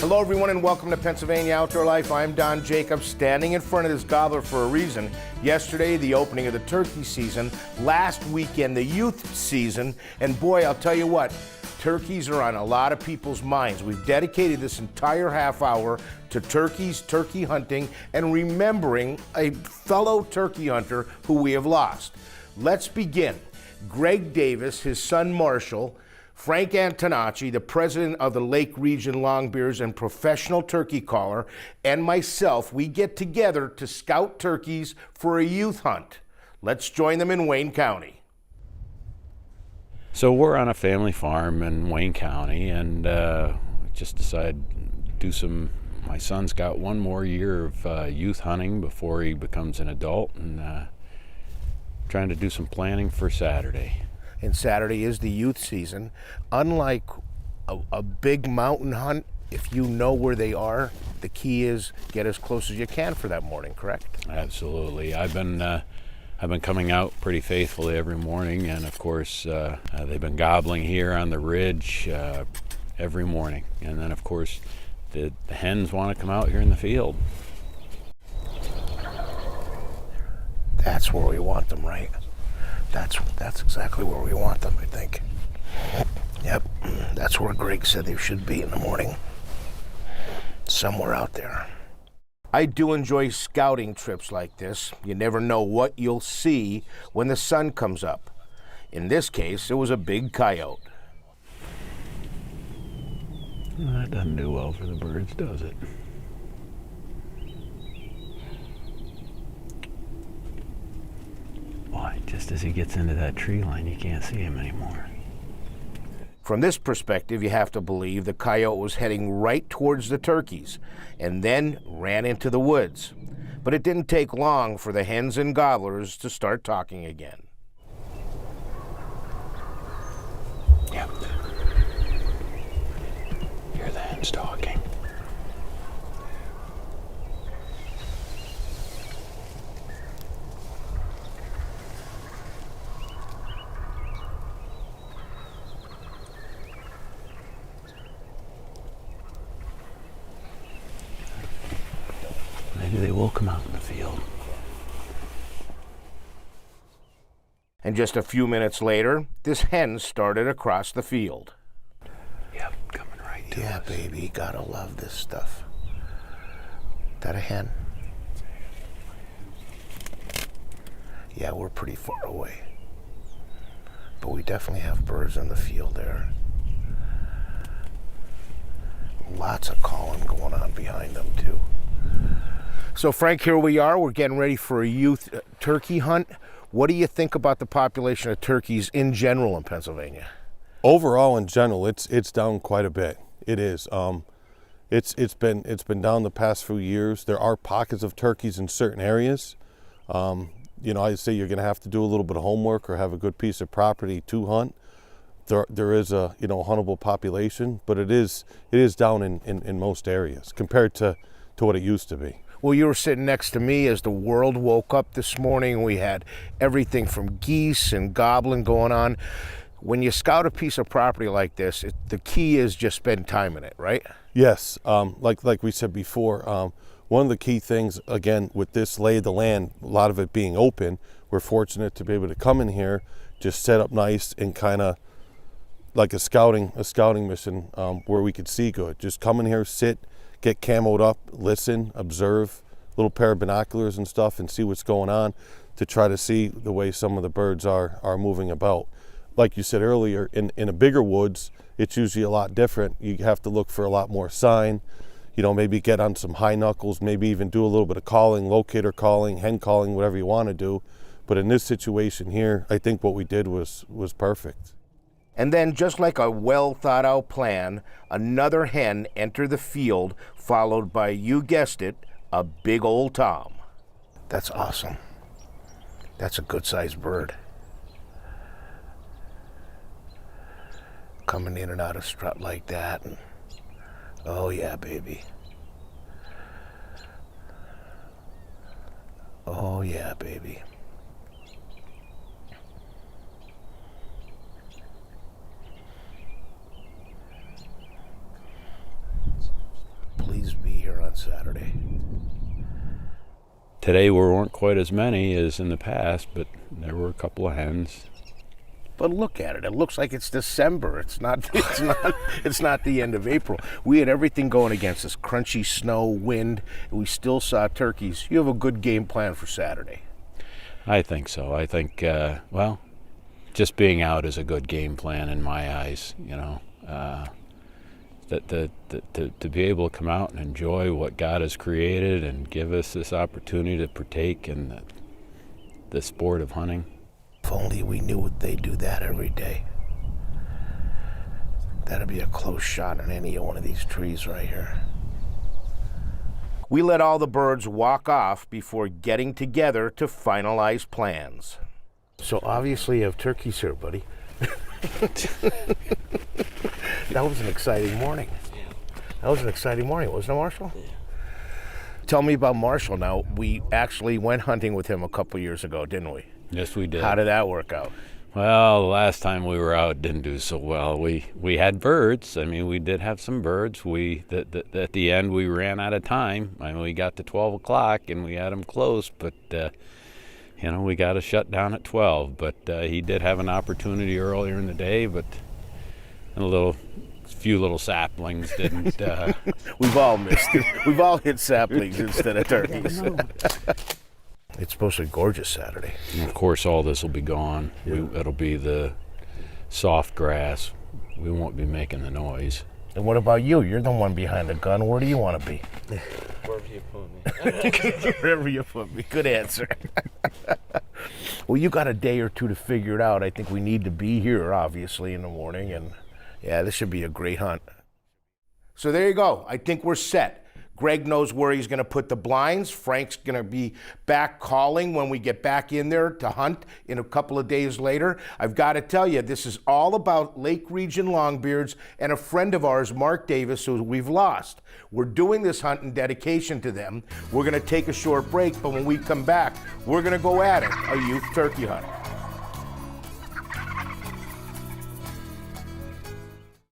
Hello everyone and welcome to Pennsylvania Outdoor Life. I'm Don Jacobs, standing in front of this gobbler for a reason. Yesterday, the opening of the turkey season. Last weekend, the youth season. And boy, I'll tell you what, turkeys are on a lot of people's minds. We've dedicated this entire half hour to turkeys, turkey hunting, and remembering a fellow turkey hunter who we have lost. Let's begin. Greg Davis, his son Marshall, Frank Antonacci, the president of the Lake Region Longbeards and professional turkey caller, and myself, we get together to scout turkeys for a youth hunt. Let's join them in Wayne County. So we're on a family farm in Wayne County, and just decided to do some. My son's got one more year of youth hunting before he becomes an adult, and trying to do some planning for Saturday. And Saturday is the youth season. Unlike a big mountain hunt, if you know where they are, the key is get as close as you can for that morning, correct? Absolutely. I've been coming out pretty faithfully every morning, and of course they've been gobbling here on the ridge every morning. And then of course the hens want to come out here in the field. That's where we want them, right? That's exactly where we want them, I think. Yep, that's where Greg said they should be in the morning. Somewhere out there. I do enjoy scouting trips like this. You never know what you'll see when the sun comes up. In this case, it was a big coyote. Well, that doesn't do well for the birds, does it? Boy, just as he gets into that tree line, you can't see him anymore. From this perspective, you have to believe the coyote was heading right towards the turkeys and then ran into the woods. But it didn't take long for the hens and gobblers to start talking again. Yep. Hear the hens talking. Maybe they will come out in the field. And just a few minutes later, this hen started across the field. Yep, coming right to us. Yeah, baby, gotta love this stuff. That a hen? Yeah, we're pretty far away. But we definitely have birds in the field there. Lots of calling going on behind them, too. So, Frank, here we are. We're getting ready for a youth turkey hunt. What do you think about the population of turkeys in general in Pennsylvania? Overall, in general, it's down quite a bit. It is. It's been down the past few years. There are pockets of turkeys in certain areas. I'd say you're going to have to do a little bit of homework or have a good piece of property to hunt. There is a huntable population, but it is down in most areas compared to what it used to be. Well, you were sitting next to me as the world woke up this morning. We had everything from geese and gobbling going on. When you scout a piece of property like this, the key is just spend time in it, right? Yes, like we said before, one of the key things, again, with this lay of the land, a lot of it being open, we're fortunate to be able to come in here, just set up nice and kind of like a scouting mission where we could see good. Just come in here, sit, get camoed up, listen, observe, little pair of binoculars and stuff, and see what's going on to try to see the way some of the birds are moving about. Like you said earlier, in a bigger woods, it's usually a lot different. You have to look for a lot more sign, maybe get on some high knuckles, maybe even do a little bit of calling, locator calling, hen calling, whatever you want to do. But in this situation here, I think what we did was perfect. And then, just like a well-thought-out plan, another hen entered the field, followed by, you guessed it, a big old tom. That's awesome. That's a good-sized bird. Coming in and out of strut like that. And, oh, yeah, baby. Oh, yeah, baby. on Saturday? Today there weren't quite as many as in the past, but there were a couple of hens. But look at it. It looks like it's December. It's not. It's not the end of April. We had everything going against us: crunchy snow, wind. And we still saw turkeys. You have a good game plan for Saturday. I think so. I think well, just being out is a good game plan in my eyes. You know, to be able to come out and enjoy what God has created and give us this opportunity to partake in the sport of hunting. If only we knew they do that every day. That'd be a close shot on any one of these trees right here. We let all the birds walk off before getting together to finalize plans. So obviously you have turkeys here, buddy. That was an exciting morning. That was an exciting morning, wasn't it, Marshall? Yeah. Tell me about Marshall now. We actually went hunting with him a couple years ago, didn't we? Yes, we did. How did that work out? Well, the last time we were out didn't do so well. We had birds. I mean, we did have some birds. At the end we ran out of time. I mean, we got to 12 o'clock and we had them close, but you know, we got to shut down at 12. But he did have an opportunity earlier in the day, but a few little saplings didn't. We've all missed it. We've all hit saplings instead of turkeys. It's supposed to be gorgeous Saturday. And of course, all this will be gone. Yeah. It'll be the soft grass. We won't be making the noise. And what about you? You're the one behind the gun. Where do you want to be? Wherever you put me. Wherever you put me. Good answer. Well, you got a day or two to figure it out. I think we need to be here, obviously, in the morning. And yeah, this should be a great hunt. So there you go. I think we're set. Greg knows where he's going to put the blinds. Frank's going to be back calling when we get back in there to hunt in a couple of days later. I've got to tell you, this is all about Lake Region Longbeards and a friend of ours, Mark Davis, who we've lost. We're doing this hunt in dedication to them. We're going to take a short break, but when we come back, we're going to go at it, a youth turkey hunt.